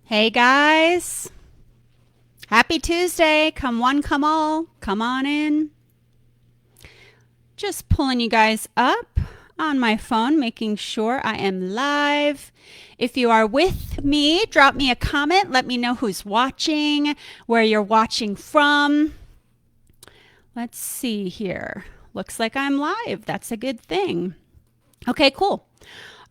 Hey guys, happy Tuesday. Come one, come all. Come on in. Just pulling you guys up on my phone, making sure I am live. If you are with me, drop me a comment. Let me know who's watching, where you're watching from. Let's see here. Looks like I'm live. That's a good thing. Okay, cool.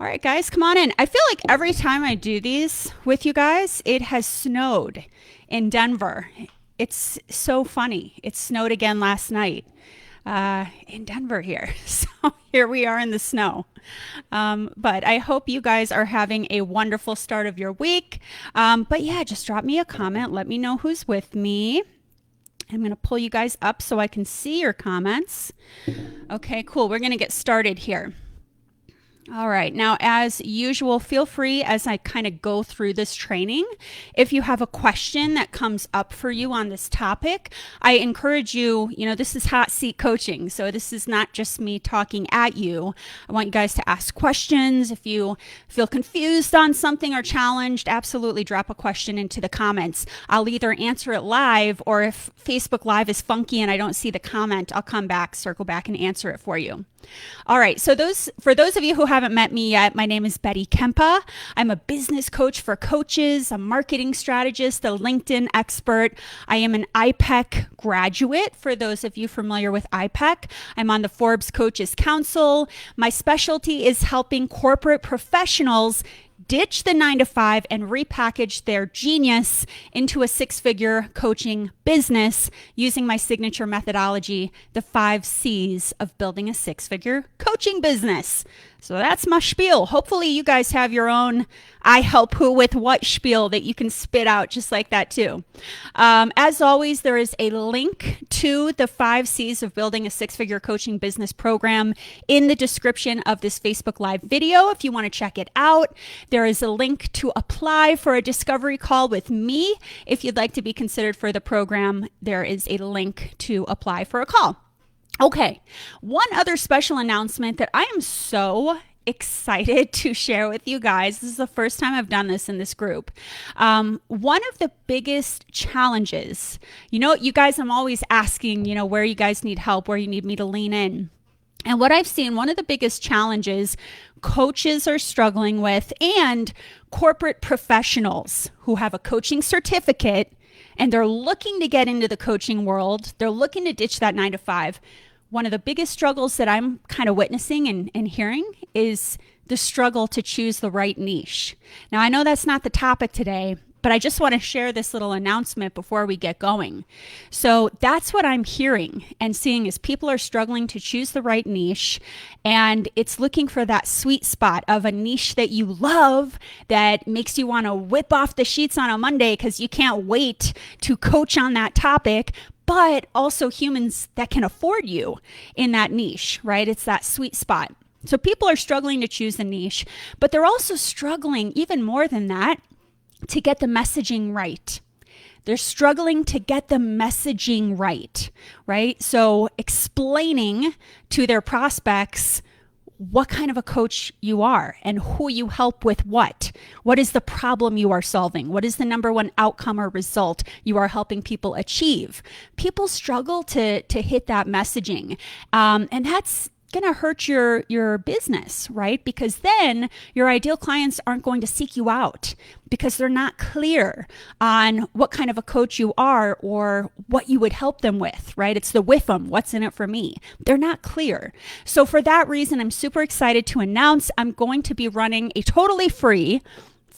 All right, guys, come on in. I feel like every time I do these with you guys, it has snowed in Denver. It's so funny. It snowed again last night in Denver here. So here we are in the snow. But I hope you guys are having a wonderful start of your week. But yeah, just drop me a comment. Let me know who's with me. I'm going to pull you guys up so I can see your comments. Okay, cool. We're going to get started here. All right. Now, as usual, feel free as I kind of go through this training. If you have a question that comes up for you on this topic, I encourage you, this is hot seat coaching. So this is not just me talking at you. I want you guys to ask questions. If you feel confused on something or challenged, absolutely drop a question into the comments. I'll either answer it live, or if Facebook Live is funky and I don't see the comment, I'll come back, circle back and answer it for you. All right. So for those of you who haven't met me yet, my name is Betty Kempa. I'm a business coach for coaches, a marketing strategist, a LinkedIn expert. I am an IPEC graduate. For those of you familiar with IPEC, I'm on the Forbes Coaches Council. My specialty is helping corporate professionals ditch the 9-to-5 and repackage their genius into a six-figure coaching business using my signature methodology, the 5 C's of building a six-figure coaching business. So that's my spiel. Hopefully you guys have your own I help who with what spiel that you can spit out just like that too. As always, there is a link to the 5 C's of building a six-figure coaching business program in the description of this Facebook Live video if you want to check it out. There is a link to apply for a discovery call with me. If you'd like to be considered for the program, there is a link to apply for a call. Okay, one other special announcement that I am so excited to share with you guys. This is the first time I've done this in this group. One of the biggest challenges, you guys, I'm always asking, where you guys need help, where you need me to lean in. And what I've seen, one of the biggest challenges coaches are struggling with, and corporate professionals who have a coaching certificate and they're looking to get into the coaching world, they're looking to ditch that 9-to-5. One of the biggest struggles that I'm kind of witnessing and hearing is the struggle to choose the right niche. Now, I know that's not the topic today, but I just want to share this little announcement before we get going. So that's what I'm hearing and seeing is people are struggling to choose the right niche, and it's looking for that sweet spot of a niche that you love that makes you want to whip off the sheets on a Monday because you can't wait to coach on that topic, but also humans that can afford you in that niche, right? It's that sweet spot. So people are struggling to choose the niche, but they're also struggling even more than that to get the messaging right. They're struggling to get the messaging right? So explaining to their prospects what kind of a coach you are and who you help with what. What is the problem you are solving? What is the number one outcome or result you are helping people achieve? People struggle to hit that messaging. And that's going to hurt your business, right? Because then your ideal clients aren't going to seek you out because they're not clear on what kind of a coach you are or what you would help them with, right? It's the with them, what's in it for me. They're not clear. So for that reason, I'm super excited to announce I'm going to be running a totally free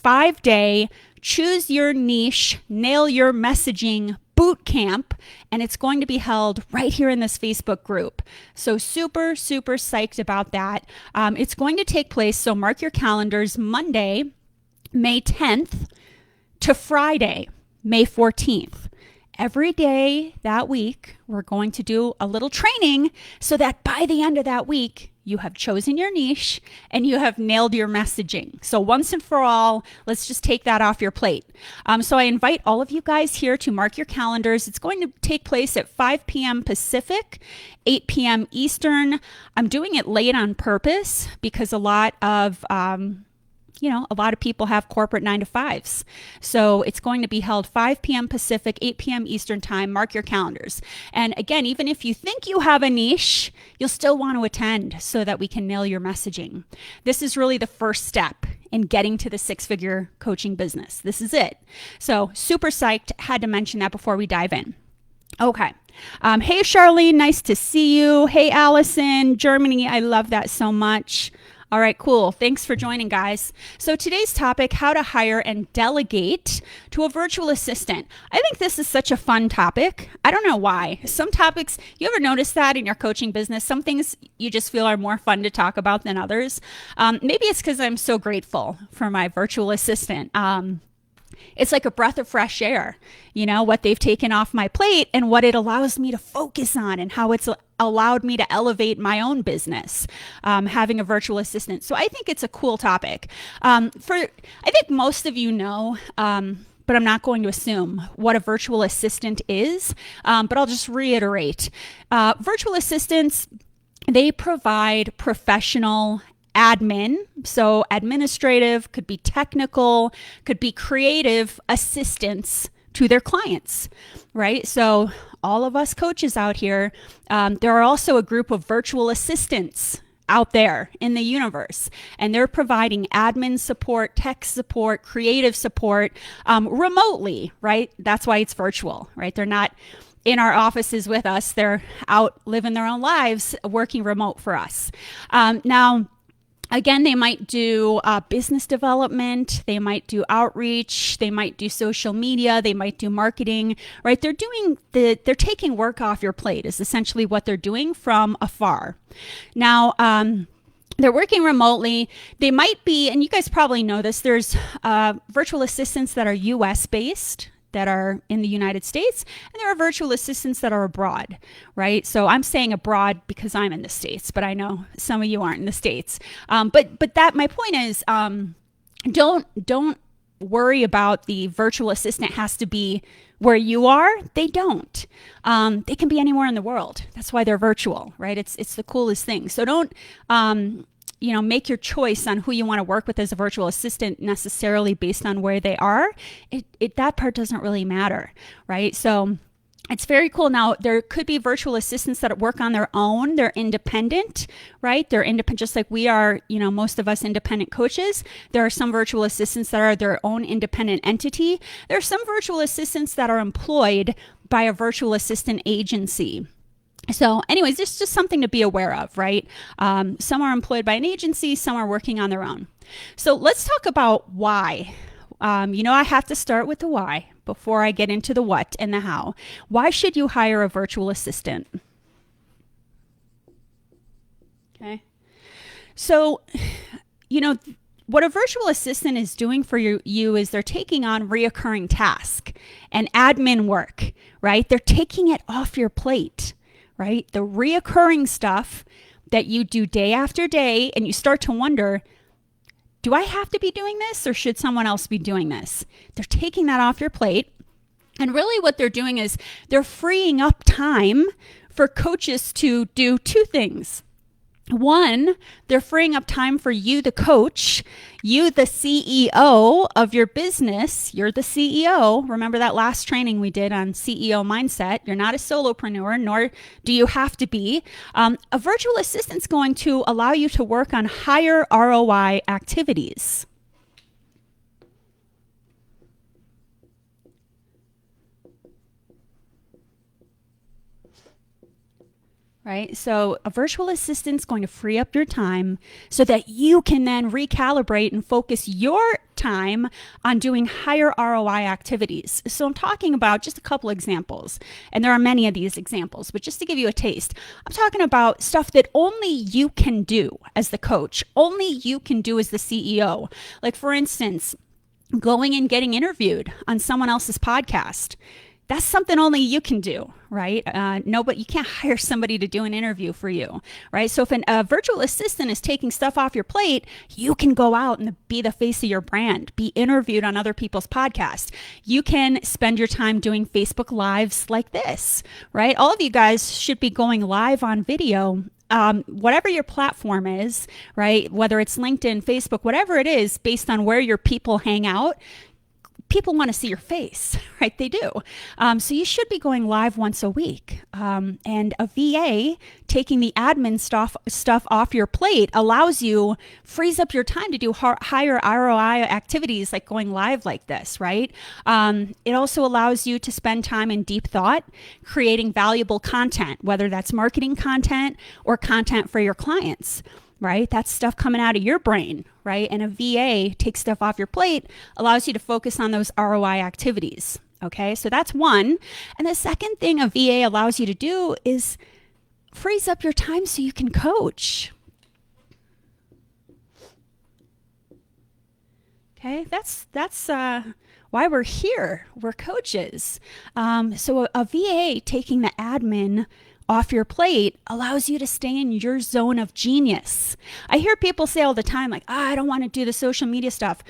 5-day choose your niche, nail your messaging boot camp, and it's going to be held right here in this Facebook group. So super, super psyched about that. It's going to take place, so mark your calendars, Monday, May 10th to Friday, May 14th. Every day that week, we're going to do a little training so that by the end of that week, you have chosen your niche and you have nailed your messaging. So once and for all, let's just take that off your plate. So I invite all of you guys here to mark your calendars. It's going to take place at 5 p.m. Pacific, 8 p.m. Eastern. I'm doing it late on purpose because a lot of a lot of people have corporate 9-to-5s. So it's going to be held 5 p.m. Pacific, 8 p.m. Eastern time. Mark your calendars. And again, even if you think you have a niche, you'll still want to attend so that we can nail your messaging. This is really the first step in getting to the 6-figure coaching business. This is it. So super psyched. Had to mention that before we dive in. Okay. Hey, Charlene, nice to see you. Hey, Allison, Germany. I love that so much. All right, cool. Thanks for joining, guys. So today's topic, how to hire and delegate to a virtual assistant. I think this is such a fun topic. I don't know why. Some topics, you ever notice that in your coaching business? Some things you just feel are more fun to talk about than others. Maybe it's because I'm so grateful for my virtual assistant. It's like a breath of fresh air, what they've taken off my plate and what it allows me to focus on and how it's allowed me to elevate my own business, having a virtual assistant. So I think it's a cool topic. I think most of you know, but I'm not going to assume what a virtual assistant is, but I'll just reiterate. Virtual assistants, they provide professional admin, so administrative, could be technical, could be creative assistance to their clients, right? So all of us coaches out here, there are also a group of virtual assistants out there in the universe, and they're providing admin support, tech support, creative support remotely, right? That's why it's virtual, right? They're not in our offices with us. They're out living their own lives, working remote for us. Now, again, they might do business development, they might do outreach, they might do social media, they might do marketing, right? They're taking work off your plate is essentially what they're doing from afar. Now, they're working remotely. They might be, and you guys probably know this, there's virtual assistants that are US based, that are in the United States, and there are virtual assistants that are abroad, right? So I'm saying abroad because I'm in the States, but I know some of you aren't in the States. But that my point is, don't worry about the virtual assistant has to be where you are. They don't. They can be anywhere in the world. That's why they're virtual, right? It's the coolest thing. So don't make your choice on who you want to work with as a virtual assistant necessarily based on where they are. That part doesn't really matter, right? So it's very cool. Now, there could be virtual assistants that work on their own. They're independent, right? They're independent, just like we are, most of us independent coaches. There are some virtual assistants that are their own independent entity. There are some virtual assistants that are employed by a virtual assistant agency. So anyways, it's just something to be aware of, right? Some are employed by an agency, some are working on their own. So let's talk about why. I have to start with the why before I get into the what and the how. Why should you hire a virtual assistant? Okay. So, what a virtual assistant is doing for you is they're taking on reoccurring tasks and admin work, right? They're taking it off your plate. Right? The reoccurring stuff that you do day after day, and you start to wonder, do I have to be doing this or should someone else be doing this? They're taking that off your plate. And really what they're doing is they're freeing up time for coaches to do 2 things. One, they're freeing up time for you, the coach, you, the CEO of your business. You're the CEO. Remember that last training we did on CEO mindset. You're not a solopreneur, nor do you have to be. A virtual assistant's going to allow you to work on higher ROI activities. Right? So a virtual assistant's going to free up your time so that you can then recalibrate and focus your time on doing higher ROI activities. So I'm talking about just a couple examples, and there are many of these examples, but just to give you a taste, I'm talking about stuff that only you can do as the coach, only you can do as the CEO. Like for instance, going and getting interviewed on someone else's podcast. That's something only you can do, right? No, but you can't hire somebody to do an interview for you, right? So if a virtual assistant is taking stuff off your plate, you can go out and be the face of your brand, be interviewed on other people's podcasts. You can spend your time doing Facebook Lives like this, right? All of you guys should be going live on video. Whatever your platform is, right? Whether it's LinkedIn, Facebook, whatever it is, based on where your people hang out, people want to see your face, right? They do. So you should be going live once a week. And a VA taking the admin stuff off your plate frees up your time to do higher ROI activities like going live like this, right? It also allows you to spend time in deep thought, creating valuable content, whether that's marketing content or content for your clients. Right? That's stuff coming out of your brain, right? And a VA takes stuff off your plate, allows you to focus on those ROI activities. Okay, so that's one. And the second thing a VA allows you to do is frees up your time so you can coach. Okay, that's why we're here. We're coaches. So a VA taking the admin off your plate allows you to stay in your zone of genius. I hear people say all the time, like, I don't want to do the social media stuff.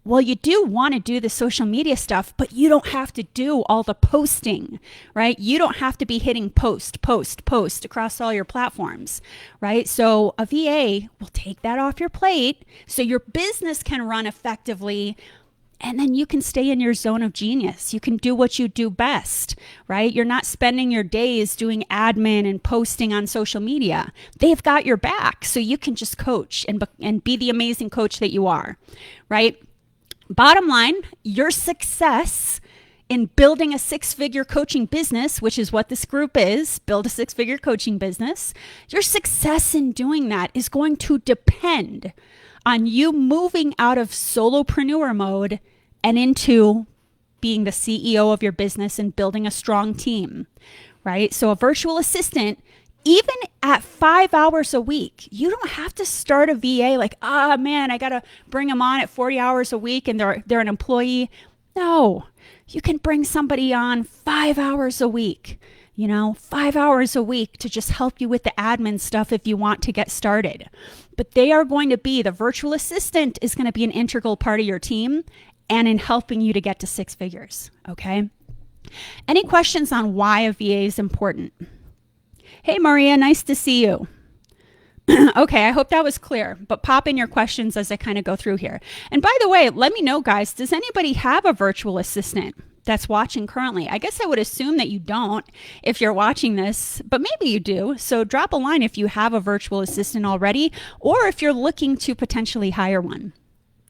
Well, you do want to do the social media stuff, but you don't have to do all the posting, right? You don't have to be hitting post across all your platforms, right? So a VA will take that off your plate so your business can run effectively. And then you can stay in your zone of genius. You can do what you do best, right? You're not spending your days doing admin and posting on social media. They've got your back, so you can just coach and be the amazing coach that you are, right? Bottom line, your success in building a six-figure coaching business, which is what this group is, build a six-figure coaching business, your success in doing that is going to depend on you moving out of solopreneur mode and into being the CEO of your business and building a strong team, right? So a virtual assistant, even at 5 hours a week, you don't have to start a VA like, man, I got to bring them on at 40 hours a week and they're an employee. No, you can bring somebody on 5 hours a week, 5 hours a week to just help you with the admin stuff if you want to get started. But the virtual assistant is going to be an integral part of your team and in helping you to get to six figures, okay? Any questions on why a VA is important? Hey, Maria, nice to see you. Okay, I hope that was clear, but pop in your questions as I kind of go through here. And by the way, let me know, guys, does anybody have a virtual assistant that's watching currently? I guess I would assume that you don't if you're watching this, but maybe you do. So drop a line if you have a virtual assistant already, or if you're looking to potentially hire one.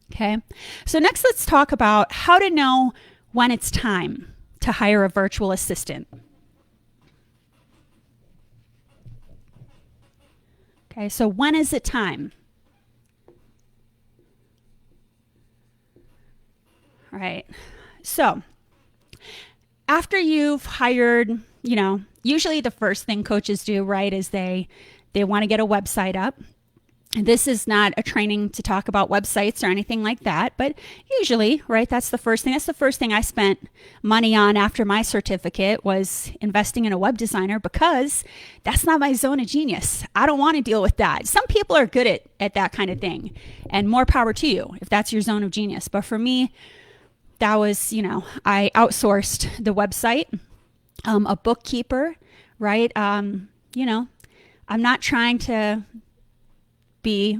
Okay, so next let's talk about how to know when it's time to hire a virtual assistant. Okay, so when is it time? All right, so after you've hired, usually the first thing coaches do, right, is they want to get a website up. This is not a training to talk about websites or anything like that, but usually, right, that's the first thing. That's the first thing I spent money on after my certificate was investing in a web designer because that's not my zone of genius. I don't want to deal with that. Some people are good at that kind of thing, and more power to you if that's your zone of genius. But for me, that was, I outsourced the website, a bookkeeper, right? I'm not trying to be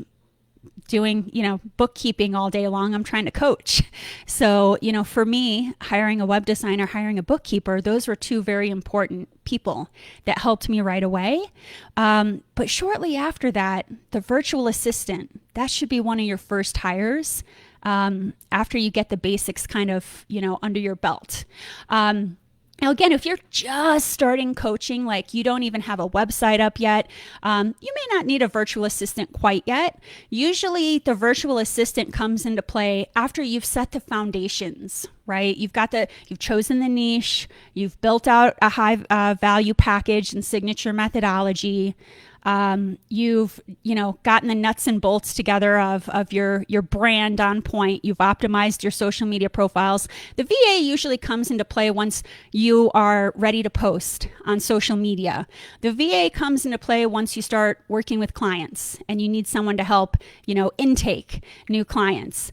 doing, bookkeeping all day long. I'm trying to coach. So, for me, hiring a web designer, hiring a bookkeeper, those were two very important people that helped me right away. But shortly after that, the virtual assistant, that should be one of your first hires after you get the basics kind of, under your belt. Now, again, if you're just starting coaching, like you don't even have a website up yet, you may not need a virtual assistant quite yet. Usually the virtual assistant comes into play after you've set the foundations, right? You've chosen the niche, you've built out a high value package and signature methodology. You've, gotten the nuts and bolts together of your brand on point. You've optimized your social media profiles. The VA usually comes into play once you are ready to post on social media. The VA comes into play once you start working with clients and you need someone to help, intake new clients.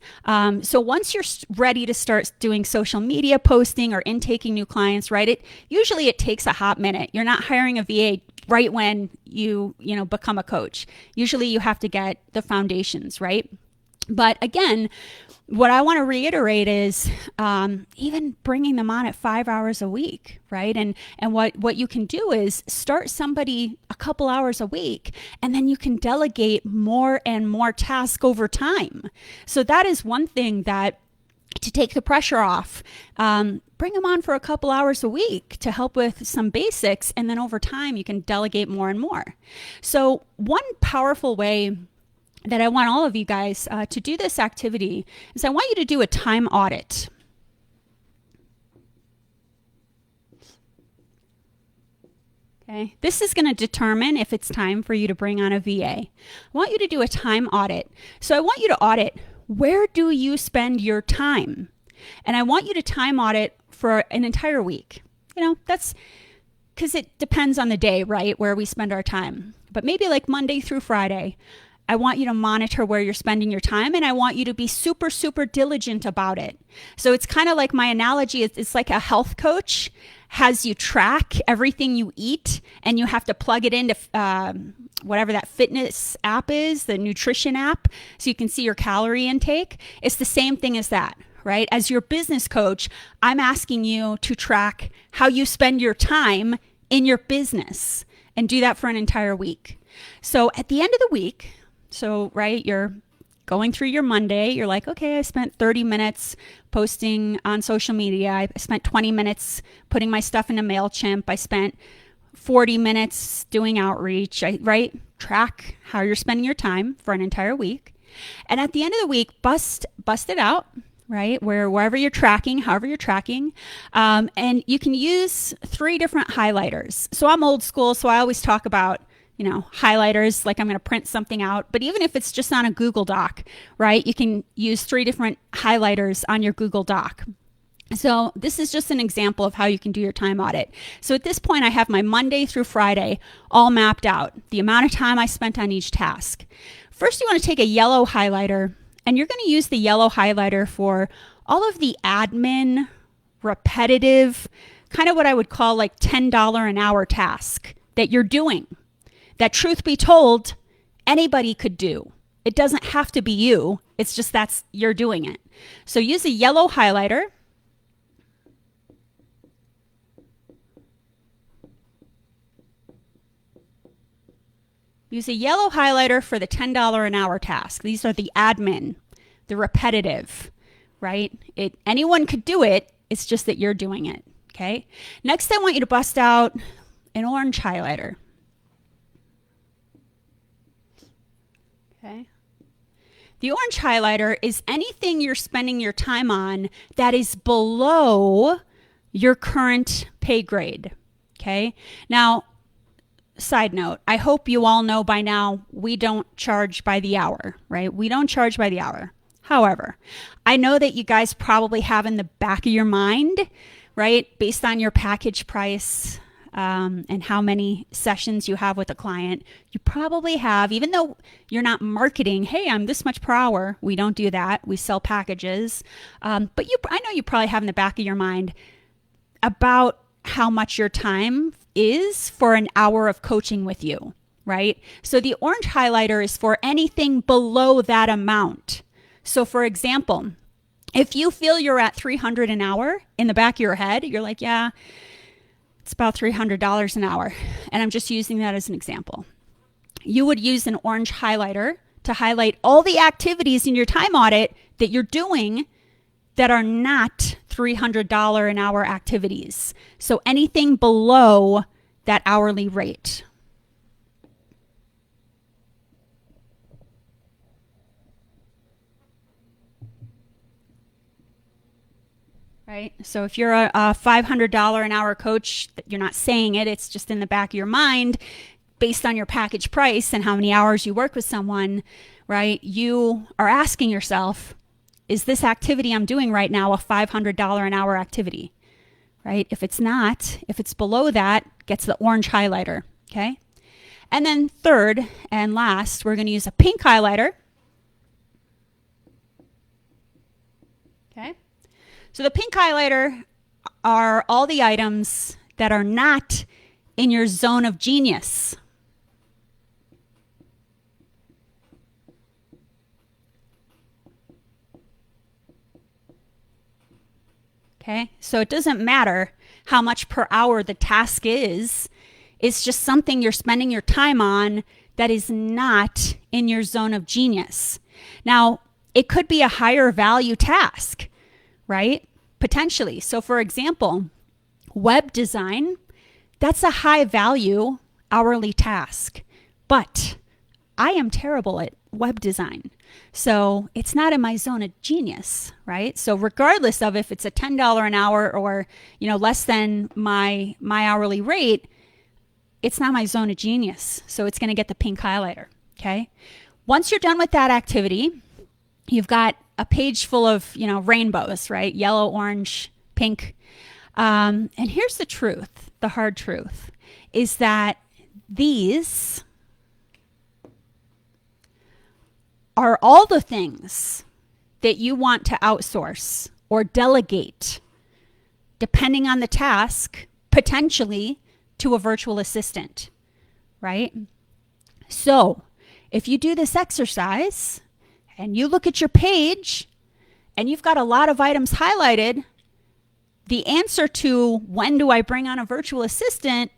So once you're ready to start doing social media posting or intaking new clients, right? It takes a hot minute. You're not hiring a VA right when you become a coach. Usually you have to get the foundations, right? But again, what I want to reiterate is even bringing them on at 5 hours a week, right? And what you can do is start somebody a couple hours a week, and then you can delegate more and more tasks over time. So that is one thing that to take the pressure off. Bring them on for a couple hours a week to help with some basics, and then over time you can delegate more and more. So one powerful way that I want all of you guys to do this activity is I want you to do a time audit. Okay, this is going to determine if it's time for you to bring on a VA. I want you to do a time audit. So I want you to audit, where do you spend your time? And I want you to time audit for an entire week. That's because it depends on the day, right, where we spend our time. But maybe like Monday through Friday, I want you to monitor where you're spending your time, and I want you to be super, super diligent about it. So it's kind of like my analogy. It's like a health coach has you track everything you eat, and you have to plug it into whatever that fitness app is, the nutrition app, so you can see your calorie intake. It's the same thing as that, right? As your business coach, I'm asking you to track how you spend your time in your business and do that for an entire week. So at the end of the week, right, you're going through your Monday, you're like, okay, I spent 30 minutes posting on social media. I spent 20 minutes putting my stuff into MailChimp. I spent 40 minutes doing outreach, right? Track how you're spending your time for an entire week. And at the end of the week, bust it out, right? Wherever you're tracking, however you're tracking. And you can use 3 different highlighters. So I'm old school, so I always talk about highlighters, like I'm going to print something out. But even if it's just on a Google Doc, right, you can use 3 different highlighters on your Google Doc. So this is just an example of how you can do your time audit. So at this point, I have my Monday through Friday all mapped out, the amount of time I spent on each task. First, you want to take a yellow highlighter, and you're going to use the yellow highlighter for all of the admin, repetitive, kind of what I would call like $10 an hour task that you're doing. That, truth be told, anybody could do. It doesn't have to be you. It's just you're doing it. So use a yellow highlighter. Use a yellow highlighter for the $10 an hour task. These are the admin, the repetitive, right? Anyone could do it. It's just that you're doing it, okay? Next, I want you to bust out an orange highlighter. Okay. The orange highlighter is anything you're spending your time on that is below your current pay grade. Okay. Now, side note, I hope you all know by now we don't charge by the hour, right? We don't charge by the hour. However, I know that you guys probably have in the back of your mind, right, based on your package price, and how many sessions you have with a client, you probably have, even though you're not marketing, hey, I'm this much per hour. We don't do that. We sell packages. But I know you probably have in the back of your mind about how much your time is for an hour of coaching with you, right? So the orange highlighter is for anything below that amount. So for example, if you feel you're at $300 an hour in the back of your head, you're like, yeah, it's about $300 an hour. And I'm just using that as an example. You would use an orange highlighter to highlight all the activities in your time audit that you're doing that are not $300 an hour activities. So anything below that hourly rate. Right? So if you're a $500 an hour coach, you're not saying it, it's just in the back of your mind. based on your package price and how many hours you work with someone, right? You are asking yourself, is this activity I'm doing right now a $500 an hour activity, right? If it's not, if it's below that, gets the orange highlighter, okay? And then third and last, we're going to use a pink highlighter. Okay. So the pink highlighter are all the items that are not in your zone of genius. Okay. So it doesn't matter how much per hour the task is. It's just something you're spending your time on that is not in your zone of genius. Now, it could be a higher value task, right? Potentially. So for example, web design, that's a high value hourly task. But I am terrible at web design. So it's not in my zone of genius, right? So regardless of if it's a $10 an hour or, less than my hourly rate, it's not my zone of genius. So it's going to get the pink highlighter, okay? Once you're done with that activity, you've got a page full of, rainbows, right? Yellow, orange, pink. And here's the truth, the hard truth, is that these are all the things that you want to outsource or delegate, depending on the task, potentially to a virtual assistant, right? So if you do this exercise and you look at your page and you've got a lot of items highlighted, the answer to when do I bring on a virtual assistant,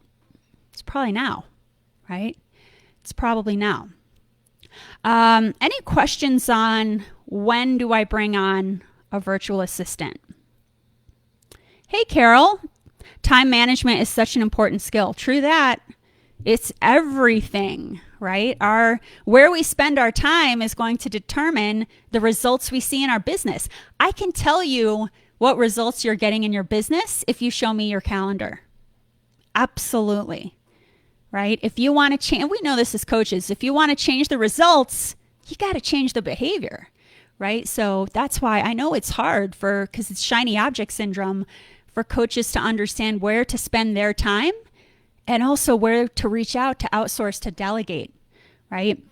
it's probably now, right? It's probably now. Any questions on when do I bring on a virtual assistant? Hey, Carol, time management is such an important skill. True that. It's everything, right? Where we spend our time is going to determine the results we see in our business. I can tell you what results you're getting in your business if you show me your calendar. Absolutely. Right? If you want to change, we know this as coaches, if you want to change the results, you got to change the behavior, right? So that's why I know it's hard because it's shiny object syndrome for coaches to understand where to spend their time and also where to reach out to outsource, to delegate, right?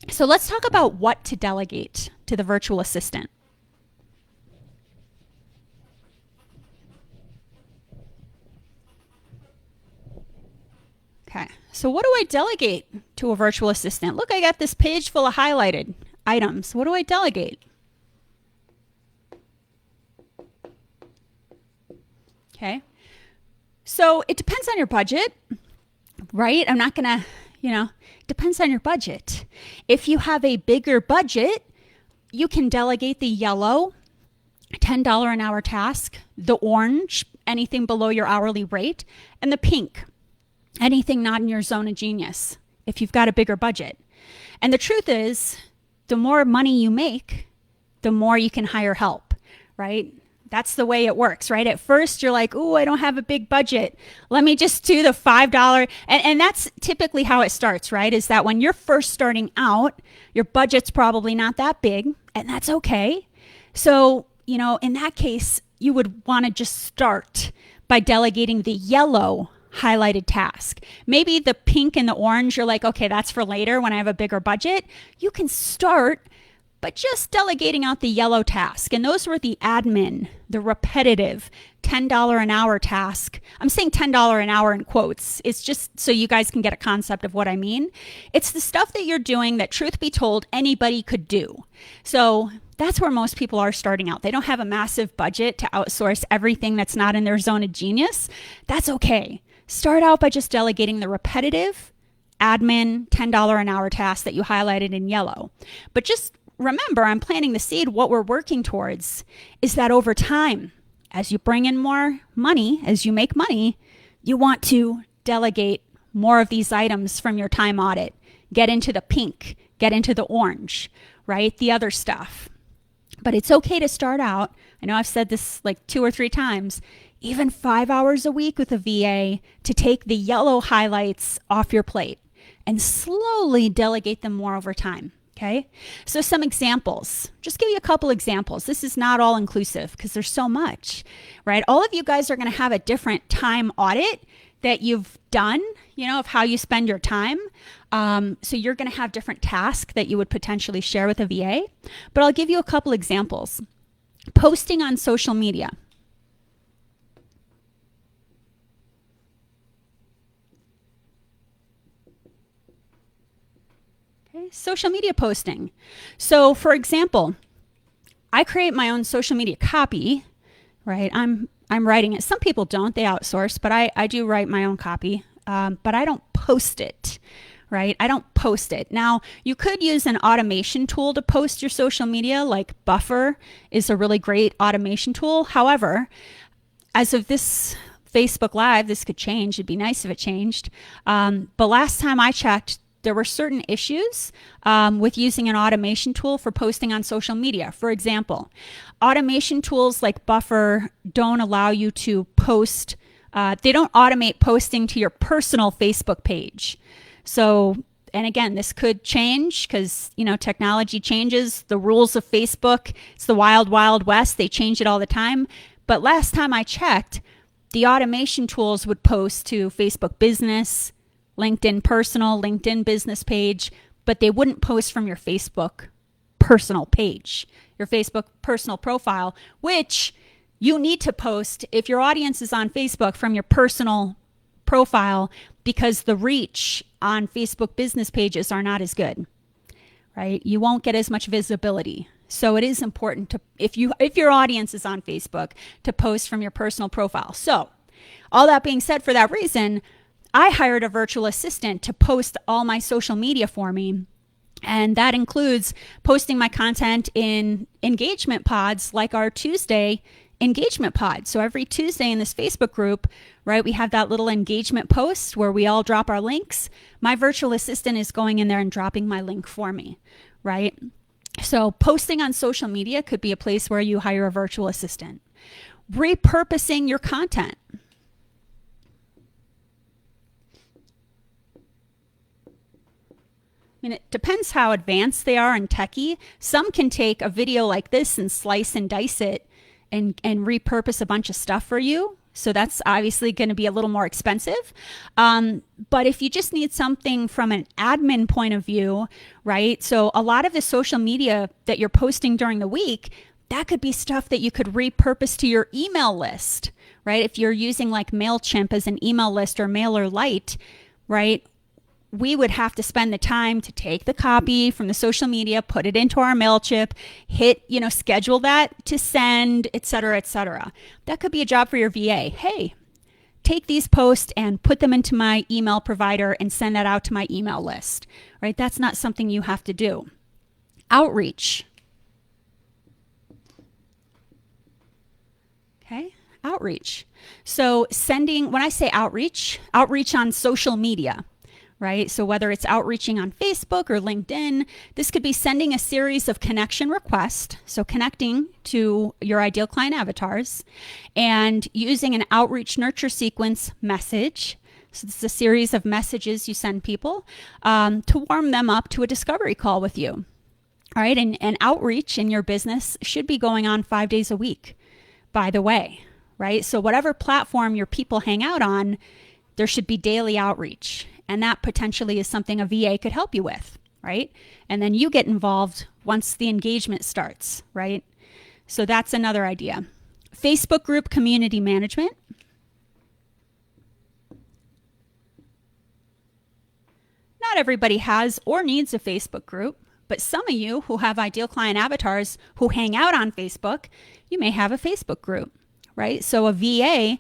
So let's talk about what to delegate to the virtual assistant. Okay, so what do I delegate to a virtual assistant? Look, I got this page full of highlighted items. What do I delegate? Okay, so it depends on your budget, right? I'm not gonna, depends on your budget. If you have a bigger budget, you can delegate the yellow $10 an hour task, the orange, anything below your hourly rate, and the pink, anything not in your zone of genius, if you've got a bigger budget. And the truth is, the more money you make, the more you can hire help, right? That's the way it works, right? At first, you're like, oh, I don't have a big budget. Let me just do the $5. And that's typically how it starts, right? Is that when you're first starting out, your budget's probably not that big, and that's okay. So, in that case, you would want to just start by delegating the yellow highlighted task. Maybe the pink and the orange, you're like, okay, that's for later when I have a bigger budget. You can start but just delegating out the yellow task. And those were the admin, the repetitive $10 an hour task. I'm saying $10 an hour in quotes. It's just so you guys can get a concept of what I mean. It's the stuff that you're doing that, truth be told, anybody could do. So that's where most people are starting out. They don't have a massive budget to outsource everything that's not in their zone of genius. That's okay. Start out by just delegating the repetitive admin $10 an hour task that you highlighted in yellow. But just remember, I'm planting the seed. What we're working towards is that over time, as you bring in more money, as you make money, you want to delegate more of these items from your time audit. Get into the pink, get into the orange, right? The other stuff. But it's okay to start out. I know I've said this like 2 or 3 times, even 5 hours a week with a VA to take the yellow highlights off your plate. and slowly delegate them more over time. Okay, so some examples, just give you a couple examples. This is not all inclusive because there's so much, right? All of you guys are going to have a different time audit that you've done, of how you spend your time. So you're going to have different tasks that you would potentially share with a VA, but I'll give you a couple examples. Posting on social media. Okay, social media posting. So for example, I create my own social media copy, right? I'm writing it. Some people don't, they outsource, but I do write my own copy, but I don't post it, right? I don't post it. Now, you could use an automation tool to post your social media, like Buffer is a really great automation tool. However, as of this Facebook Live, this could change. It'd be nice if it changed. But last time I checked, there were certain issues with using an automation tool for posting on social media. For example, automation tools like Buffer don't allow you to post, they don't automate posting to your personal Facebook page. So, and again, this could change because, technology changes. The rules of Facebook, it's the wild, wild west. They change it all the time. But last time I checked, the automation tools would post to Facebook Business, LinkedIn Personal, LinkedIn Business page, but they wouldn't post from your Facebook personal page, your Facebook personal profile, which you need to post if your audience is on Facebook from your personal profile, because the reach on Facebook business pages are not as good, right? You won't get as much visibility. So it is important to, if your audience is on Facebook, to post from your personal profile. So all that being said, for that reason, I hired a virtual assistant to post all my social media for me. And that includes posting my content in engagement pods like our Tuesday engagement pod. So every Tuesday in this Facebook group, right, we have that little engagement post where we all drop our links. My virtual assistant is going in there and dropping my link for me, right? So posting on social media could be a place where you hire a virtual assistant. Repurposing your content. It depends how advanced they are and techie. Some can take a video like this and slice and dice it and repurpose a bunch of stuff for you. So that's obviously going to be a little more expensive. But if you just need something from an admin point of view, right? So a lot of the social media that you're posting during the week, that could be stuff that you could repurpose to your email list, right? If you're using like MailChimp as an email list or MailerLite, right? We would have to spend the time to take the copy from the social media, put it into our MailChimp, hit, schedule that to send, et cetera, et cetera. That could be a job for your VA. Hey, take these posts and put them into my email provider and send that out to my email list, right? That's not something you have to do. Outreach. Okay, outreach. So when I say outreach on social media, right? So whether it's outreaching on Facebook or LinkedIn, this could be sending a series of connection requests, so connecting to your ideal client avatars, and using an outreach nurture sequence message. So this is a series of messages you send people to warm them up to a discovery call with you. All right, and outreach in your business should be going on 5 days a week, by the way, right? So whatever platform your people hang out on, there should be daily outreach. And that potentially is something a VA could help you with, right? And then you get involved once the engagement starts, right? So that's another idea. Facebook group community management. Not everybody has or needs a Facebook group, but some of you who have ideal client avatars who hang out on Facebook, you may have a Facebook group, right? So a VA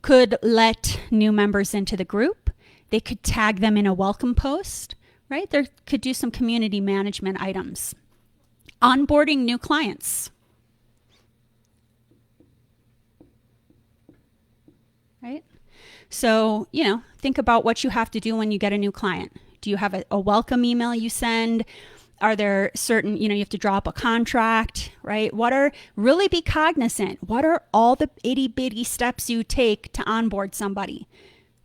could let new members into the group. They could tag them in a welcome post, right? They could do some community management items. Onboarding new clients, right? So, think about what you have to do when you get a new client. Do you have a welcome email you send? Are there certain, you have to draw up a contract, right? Really be cognizant. What are all the itty bitty steps you take to onboard somebody?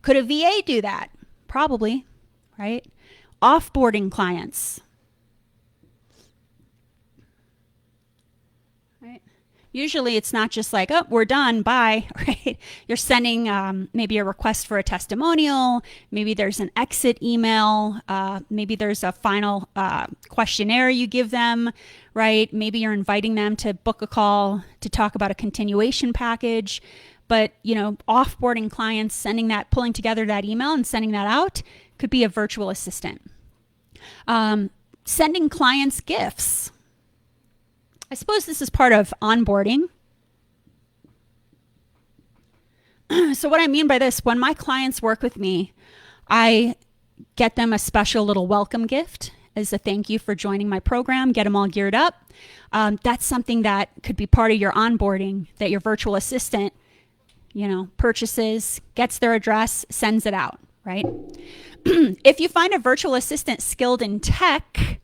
Could a VA do that? Probably, right? offboarding clients. Right? Usually it's not just like, oh, we're done, bye, right? You're sending maybe a request for a testimonial, maybe there's an exit email, maybe there's a final questionnaire you give them, right? Maybe you're inviting them to book a call to talk about a continuation package. But, offboarding clients, sending that, pulling together that email and sending that out could be a virtual assistant. Sending clients gifts. I suppose this is part of onboarding. So what I mean by this, when my clients work with me, I get them a special little welcome gift as a thank you for joining my program, get them all geared up. That's something that could be part of your onboarding, that your virtual assistant purchases, gets their address, sends it out, right? If you find a virtual assistant skilled in tech,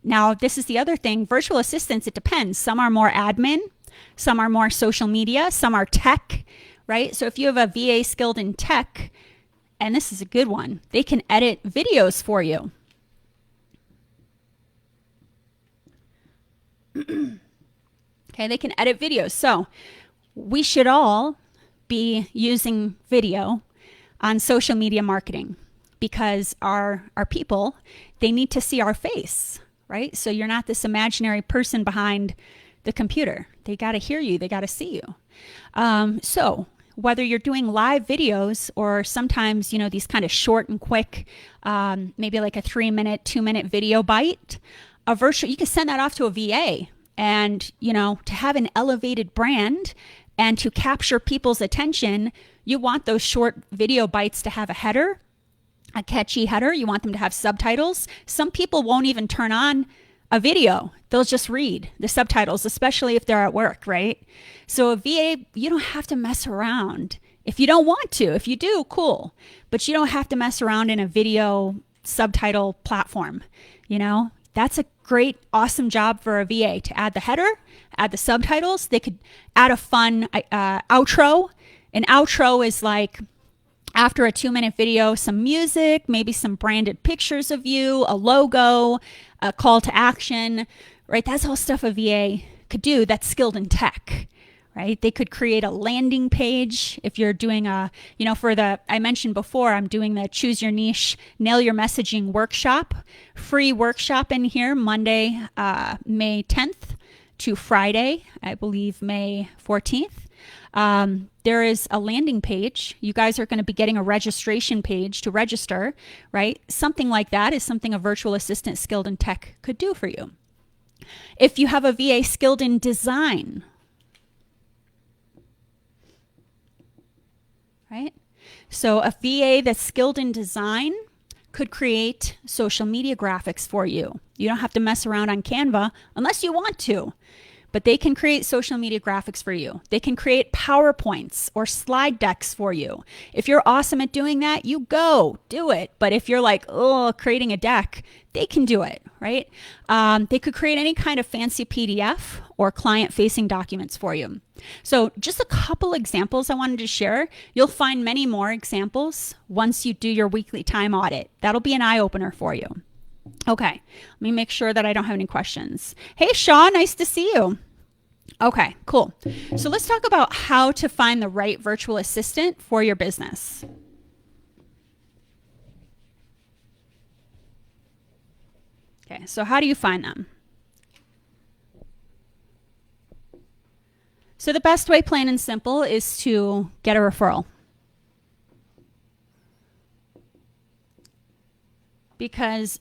now this is the other thing, virtual assistants, it depends. Some are more admin, some are more social media, some are tech, right? So if you have a VA skilled in tech, and this is a good one, they can edit videos for you. Okay, they can edit videos. So we should all be using video on social media marketing because our people, they need to see our face, right? So you're not this imaginary person behind the computer. They got to hear you. They got to see you. So whether you're doing live videos or sometimes, these kind of short and quick, maybe like a 3-minute, 2-minute video bite, you can send that off to a VA and, to have an elevated brand and to capture people's attention, you want those short video bites to have a header, a catchy header. You want them to have subtitles. Some people won't even turn on a video. They'll just read the subtitles, especially if they're at work, right? So a VA, you don't have to mess around. If you don't want to, if you do, cool. But you don't have to mess around in a video subtitle platform. That's a great, awesome job for a VA to add the header, add the subtitles. They could add a fun outro. An outro is like after a 2-minute video, some music, maybe some branded pictures of you, a logo, a call to action, right? That's all stuff a VA could do that's skilled in tech, right? They could create a landing page if you're doing I mentioned before, I'm doing the Choose Your Niche, Nail Your Messaging workshop, free workshop in here, Monday, May 10th to Friday, I believe May 14th. There is a landing page. You guys are going to be getting a registration page to register, right? Something like that is something a virtual assistant skilled in tech could do for you. If you have a VA skilled in design, right? So a VA that's skilled in design could create social media graphics for you. You don't have to mess around on Canva unless you want to. But they can create social media graphics for you. They can create PowerPoints or slide decks for you. If you're awesome at doing that, you go, do it. But if you're like, creating a deck, they can do it, right? They could create any kind of fancy PDF or client-facing documents for you. So just a couple examples I wanted to share. You'll find many more examples once you do your weekly time audit. That'll be an eye-opener for you. Okay, let me make sure that I don't have any questions. Hey, Sean, nice to see you. Okay, cool. So let's talk about how to find the right virtual assistant for your business. Okay, so how do you find them? So the best way, plain and simple, is to get a referral. Because,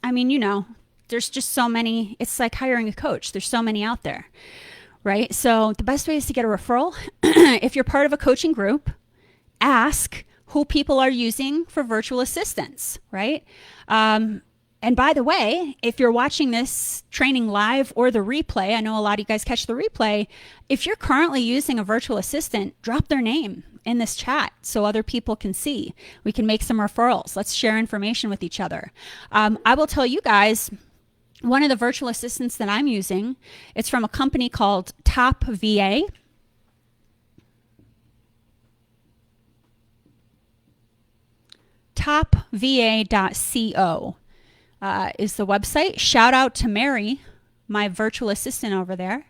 there's just so many, it's like hiring a coach. There's so many out there, right? So the best way is to get a referral. If you're part of a coaching group, ask who people are using for virtual assistants, right? And by the way, if you're watching this training live or the replay, I know a lot of you guys catch the replay. If you're currently using a virtual assistant, drop their name in this chat so other people can see. We can make some referrals. Let's share information with each other. I will tell you guys, one of the virtual assistants that I'm using, it's from a company called Top VA. topva.co. is the website. Shout out to Mary, my virtual assistant over there.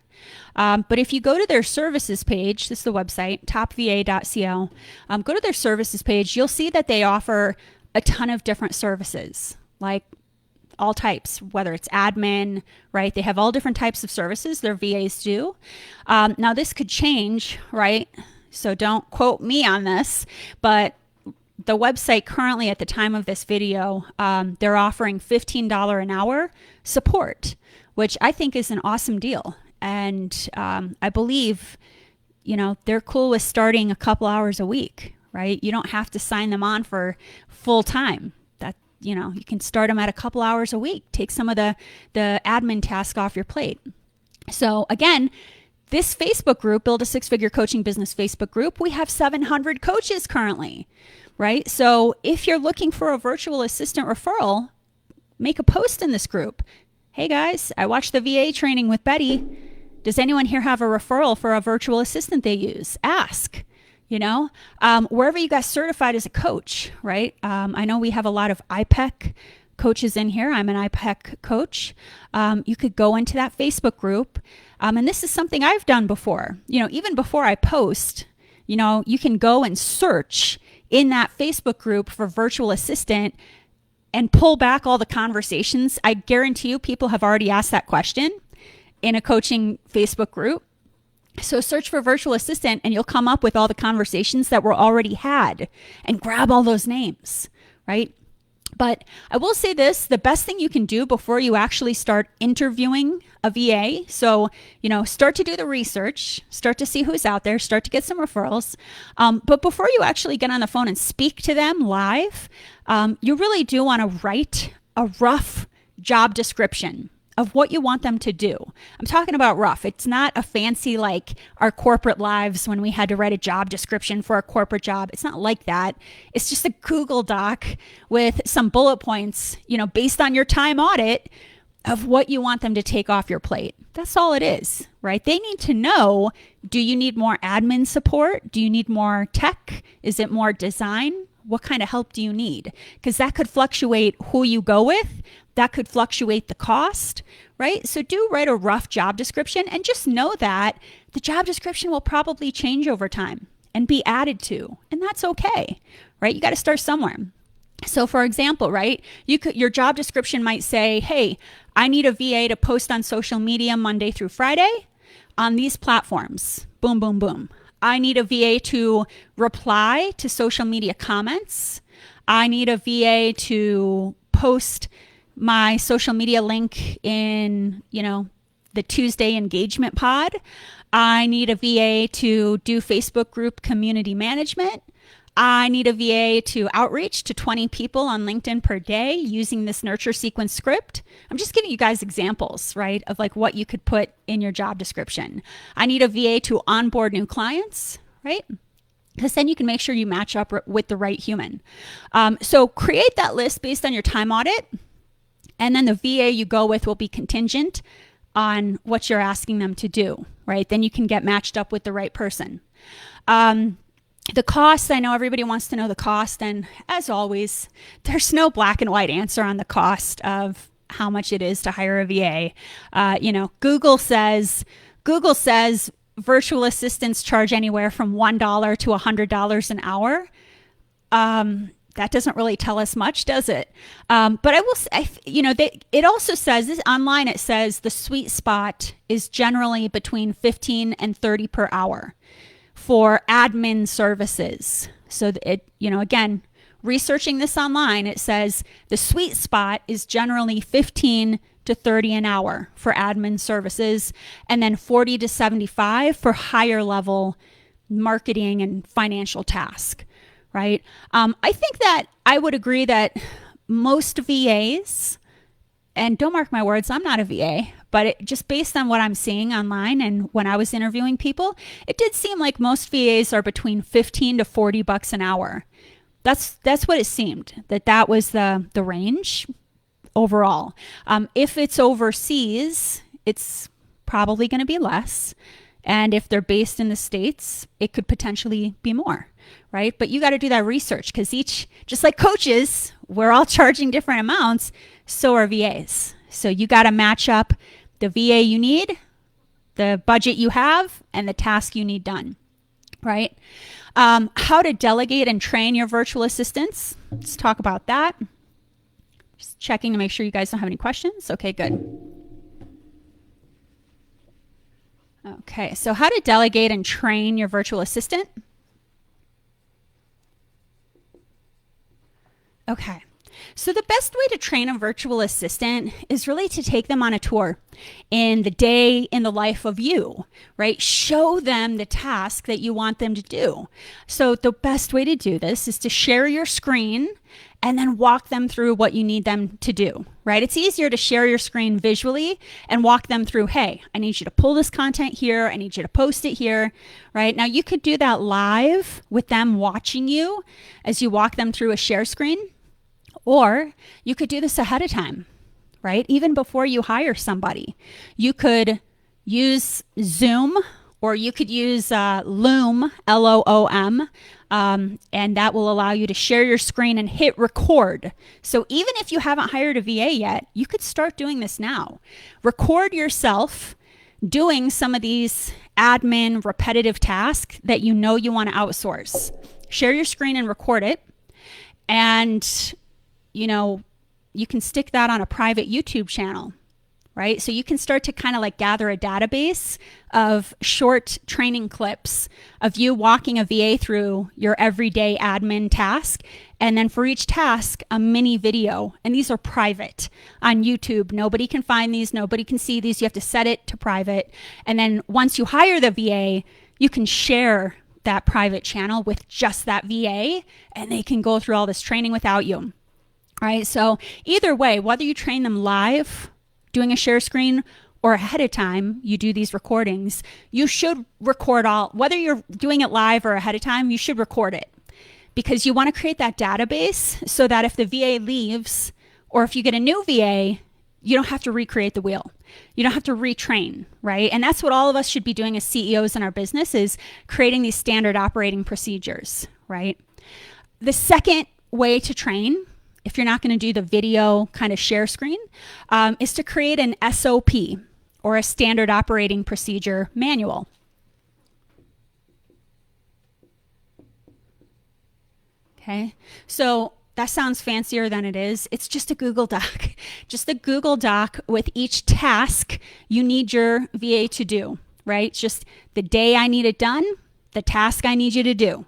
But if you go to their services page, this is the website, topva.co, go to their services page, you'll see that they offer a ton of different services, like all types, whether it's admin, right? They have all different types of services their VAs do. Now this could change, right? So don't quote me on this, but the website currently at the time of this video, they're offering $15 an hour support, which I think is an awesome deal. And I believe, they're cool with starting a couple hours a week, right? You don't have to sign them on for full time. You can start them at a couple hours a week. Take some of the admin task off your plate. So again, this Facebook group, Build a Six-Figure Coaching Business Facebook group, we have 700 coaches currently, right? So if you're looking for a virtual assistant referral, make a post in this group. Hey guys, I watched the VA training with Betty. Does anyone here have a referral for a virtual assistant they use? Ask. Wherever you got certified as a coach, right? I know we have a lot of IPEC coaches in here. I'm an IPEC coach. You could go into that Facebook group. And this is something I've done before. Even before I post, you can go and search in that Facebook group for virtual assistant and pull back all the conversations. I guarantee you people have already asked that question in a coaching Facebook group. So search for virtual assistant and you'll come up with all the conversations that were already had and grab all those names, right? But I will say this, the best thing you can do before you actually start interviewing a VA, so, start to do the research, start to see who's out there, start to get some referrals. But before you actually get on the phone and speak to them live, you really do want to write a rough job description of what you want them to do. I'm talking about rough. It's not a fancy like our corporate lives when we had to write a job description for a corporate job. It's not like that. It's just a Google Doc with some bullet points, based on your time audit of what you want them to take off your plate. That's all it is, right? They need to know, do you need more admin support? Do you need more tech? Is it more design? What kind of help do you need? Because that could fluctuate who you go with. That could fluctuate the cost, right? So do write a rough job description and just know that the job description will probably change over time and be added to, and that's okay, right? You got to start somewhere. So for example, right, your job description might say, hey, I need a VA to post on social media Monday through Friday on these platforms. Boom, boom, boom. I need a VA to reply to social media comments. I need a VA to post my social media link in, the Tuesday engagement pod. I need a VA to do Facebook group community management. I need a VA to outreach to 20 people on LinkedIn per day using this nurture sequence script. I'm just giving you guys examples, right, of like what you could put in your job description. I need a VA to onboard new clients, right? Because then you can make sure you match up with the right human. So create that list based on your time audit. And then the VA you go with will be contingent on what you're asking them to do, right? Then you can get matched up with the right person. The cost, I know everybody wants to know the cost. And as always, there's no black and white answer on the cost of how much it is to hire a VA. Google says virtual assistants charge anywhere from $1 to $100 an hour. That doesn't really tell us much, does it? But I will say, it also says this online. It says the sweet spot is generally between 15 and 30 per hour for admin services. So again, researching this online, it says the sweet spot is generally 15 to 30 an hour for admin services, and then 40 to 75 for higher level marketing and financial task. Right? I think that I would agree that most VAs, and don't mark my words, I'm not a VA, but just based on what I'm seeing online and when I was interviewing people, it did seem like most VAs are between 15 to 40 bucks an hour. That's what it seemed, that was the range overall. If it's overseas, it's probably going to be less. And if they're based in the States, it could potentially be more, right? But you got to do that research because just like coaches, we're all charging different amounts. So are VAs. So you got to match up the VA you need, the budget you have, and the task you need done, right? How to delegate and train your virtual assistants. Let's talk about that. Just checking to make sure you guys don't have any questions. Okay, good. Okay, so how to delegate and train your virtual assistant. Okay. So the best way to train a virtual assistant is really to take them on a tour in the day in the life of you, right? Show them the task that you want them to do. So the best way to do this is to share your screen and then walk them through what you need them to do, right? It's easier to share your screen visually and walk them through, hey, I need you to pull this content here. I need you to post it here, right? Now you could do that live with them watching you as you walk them through a share screen. Or you could do this ahead of time, right? Even before you hire somebody. You could use Zoom or you could use Loom, L-O-O-M, and that will allow you to share your screen and hit record. So even if you haven't hired a VA yet, you could start doing this now. Record yourself doing some of these admin repetitive tasks that you know you want to outsource. Share your screen and record it. And you know, you can stick that on a private YouTube channel, right? So you can start to kind of like gather a database of short training clips of you walking a VA through your everyday admin task. And then for each task, a mini video. And these are private on YouTube. Nobody can find these. Nobody can see these. You have to set it to private. And then once you hire the VA, you can share that private channel with just that VA and they can go through all this training without you. Right, so either way, whether you train them live, doing a share screen, or ahead of time, you do these recordings, you should record all, whether you're doing it live or ahead of time, you should record it. Because you want to create that database so that if the VA leaves, or if you get a new VA, you don't have to recreate the wheel. You don't have to retrain, right? And that's what all of us should be doing as CEOs in our business is creating these standard operating procedures, right? The second way to train, if you're not going to do the video kind of share screen, is to create an SOP or a standard operating procedure manual. Okay, so that sounds fancier than it is. It's just a Google Doc, just a Google Doc with each task you need your VA to do, right? It's just the day I need it done, the task I need you to do.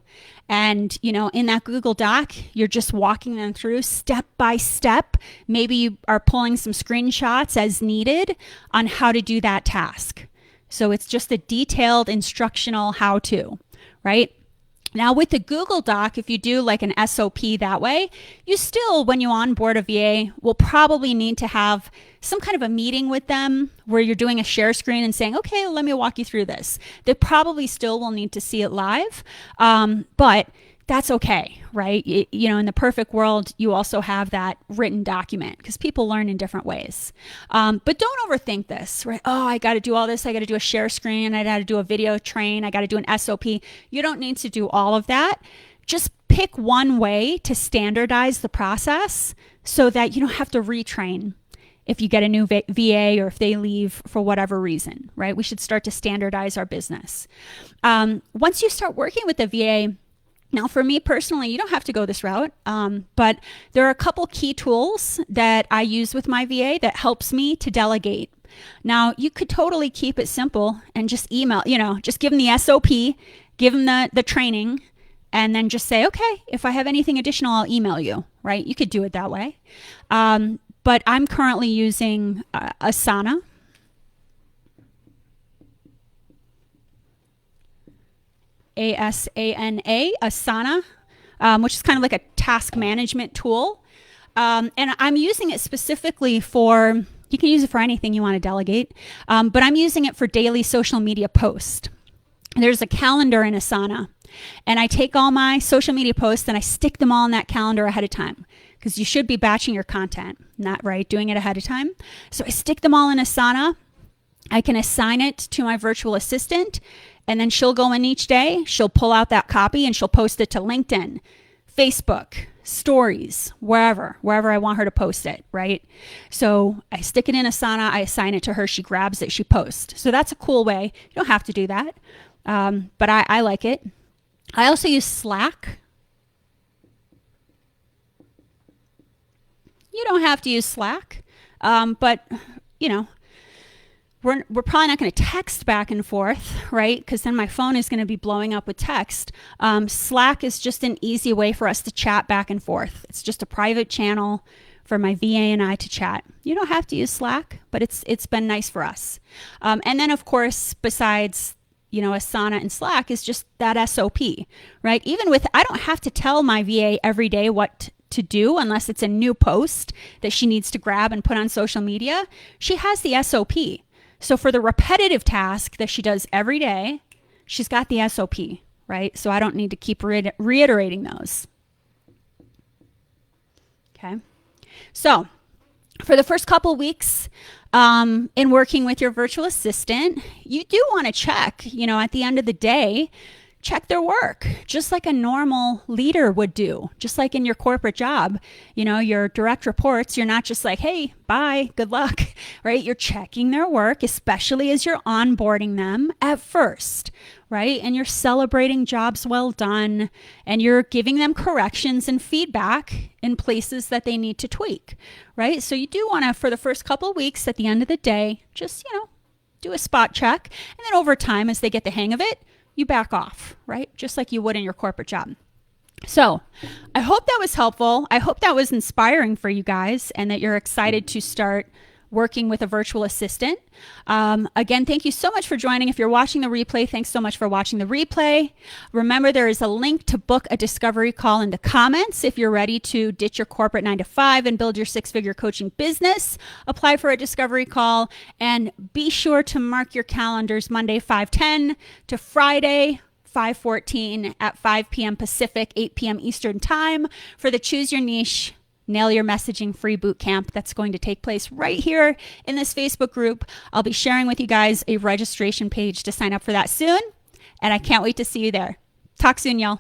And, you know, in that Google Doc, you're just walking them through step by step. Maybe you are pulling some screenshots as needed on how to do that task. So it's just a detailed instructional how-to, right? Now with the Google Doc, if you do like an SOP that way, you still, when you onboard a VA, will probably need to have some kind of a meeting with them where you're doing a share screen and saying, okay, let me walk you through this. They probably still will need to see it live, but that's okay, right? You know, in the perfect world, you also have that written document because people learn in different ways. But don't overthink this, right? Oh, I got to do all this. I got to do a share screen. I got to do a video train. I got to do an SOP. You don't need to do all of that. Just pick one way to standardize the process so that you don't have to retrain if you get a new VA or if they leave for whatever reason, right? We should start to standardize our business. Once you start working with the VA, now, for me personally, you don't have to go this route, but there are a couple key tools that I use with my VA that helps me to delegate. Now, you could totally keep it simple and just email, you know, just give them the SOP, give them the training, and then just say, okay, if I have anything additional, I'll email you, right? You could do it that way. But I'm currently using Asana. A-S-A-N-A, Asana, which is kind of like a task management tool. And I'm using it specifically for, you can use it for anything you want to delegate, but I'm using it for daily social media posts. There's a calendar in Asana, and I take all my social media posts and I stick them all in that calendar ahead of time because you should be batching your content, not right, doing it ahead of time. So I stick them all in Asana. I can assign it to my virtual assistant, and then she'll go in each day, she'll pull out that copy and she'll post it to LinkedIn, Facebook, stories, wherever I want her to post it, right? So I stick it in Asana, I assign it to her, she grabs it, she posts. So that's a cool way. You don't have to do that, but I like it. I also use Slack. You don't have to use Slack, but you know, we're probably not going to text back and forth, right? Because then my phone is going to be blowing up with text. Slack is just an easy way for us to chat back and forth. It's just a private channel for my VA and I to chat. You don't have to use Slack, but it's been nice for us. And then, of course, besides Asana and Slack is just that SOP, right? Even with, I don't have to tell my VA every day what to do unless it's a new post that she needs to grab and put on social media. She has the SOP. So for the repetitive task that she does every day, she's got the SOP, right? So I don't need to keep reiterating those. Okay. So for the first couple weeks in working with your virtual assistant, you do want to check, at the end of the day, check their work, just like a normal leader would do, just like in your corporate job. Your direct reports, you're not just like, hey, bye, good luck, right? You're checking their work, especially as you're onboarding them at first, right? And you're celebrating jobs well done, and you're giving them corrections and feedback in places that they need to tweak, right? So you do want to, for the first couple of weeks at the end of the day, just, do a spot check. And then over time, as they get the hang of it, you back off, right? Just like you would in your corporate job. So I hope that was helpful. I hope that was inspiring for you guys and that you're excited to start working with a virtual assistant. Again, thank you so much for joining. If you're watching the replay, thanks so much for watching the replay. Remember, there is a link to book a discovery call in the comments. If you're ready to ditch your corporate 9-to-5 and build your 6-figure coaching business, apply for a discovery call, and be sure to mark your calendars Monday 5/10 to Friday 5/14 at 5 p.m. Pacific, 8 p.m. Eastern time for the Choose Your Niche Nail Your Messaging free boot camp that's going to take place right here in this Facebook group. I'll be sharing with you guys a registration page to sign up for that soon, and I can't wait to see you there. Talk soon, y'all.